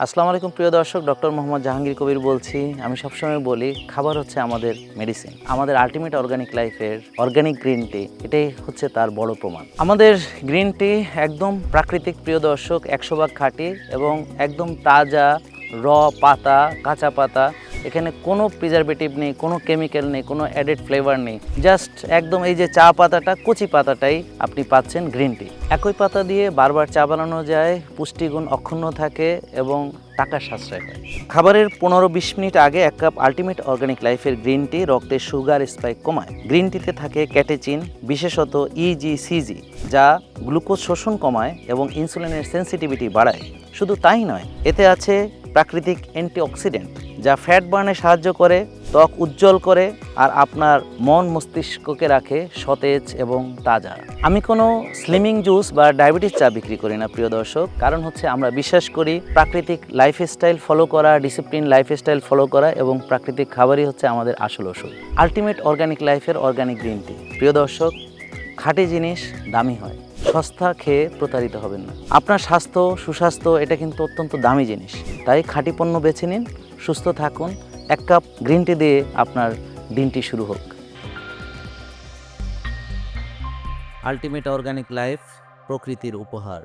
আসসালামু আলাইকুম প্রিয় দর্শক, ডক্টর মোহাম্মদ জাহাঙ্গীর কবির বলছি। আমি সবসময় বলি খাবার হচ্ছে আমাদের মেডিসিন। আমাদের আলটিমেট অর্গানিক লাইফের অর্গানিক গ্রিন টি এটাই হচ্ছে তার বড় প্রমাণ। আমাদের গ্রিন টি একদম প্রাকৃতিক প্রিয় দর্শক, 100% খাঁটি এবং একদম তাজা পাতা, কাঁচা পাতা। এখানে কোনো প্রিজারভেটিভ নেই, কোনো কেমিক্যাল নেই, কোনো অ্যাডেড ফ্লেভার নেই। জাস্ট একদম এই যে চা পাতাটা, কচি পাতাটাই আপনি পাচ্ছেন গ্রিন টি। একই পাতা দিয়ে বারবার চা বানানো যায়, পুষ্টিগুণ অক্ষুণ্ণ থাকে এবং টাকা সাশ্রয় হয়। খাবারের 15-20 মিনিট আগে 1 কাপ আলটিমেট অর্গানিক লাইফের গ্রিন টি রক্তের সুগার স্পাইক কমায়। গ্রিন টিতে থাকে ক্যাটেচিন, বিশেষত ইজিসিজি, যা গ্লুকোজ শোষণ কমায় এবং ইনসুলিনের সেন্সিটিভিটি বাড়ায়। শুধু তাই নয়, এতে আছে প্রাকৃতিক অ্যান্টিঅক্সিডেন্ট, যা ফ্যাট বার্নে সাহায্য করে, ত্বক উজ্জ্বল করে আর আপনার মন মস্তিষ্ককে রাখে সতেজ এবং তাজা। আমি কোনো স্লিমিং জুস বা ডায়াবেটিস চা বিক্রি করি না প্রিয় দর্শক, কারণ হচ্ছে আমরা বিশ্বাস করি প্রাকৃতিক লাইফস্টাইল ফলো করা, ডিসিপ্লিন লাইফস্টাইল ফলো করা এবং প্রাকৃতিক খাবারই হচ্ছে আমাদের আসল ওষুধ। আলটিমেট অর্গানিক লাইফের অর্গানিক গ্রিন টি প্রিয় দর্শক, খাঁটি জিনিস দামি হয়, সস্তা খেয়ে প্রতারিত হবেন না। আপনার স্বাস্থ্য, সুস্বাস্থ্য এটা কিন্তু অত্যন্ত দামি জিনিস, তাই খাঁটি পণ্য বেছে নিন, সুস্থ থাকুন। 1 কাপ গ্রিন টি দিয়ে আপনার দিনটি শুরু হোক। আলটিমেট অর্গানিক লাইফ, প্রকৃতির উপহার।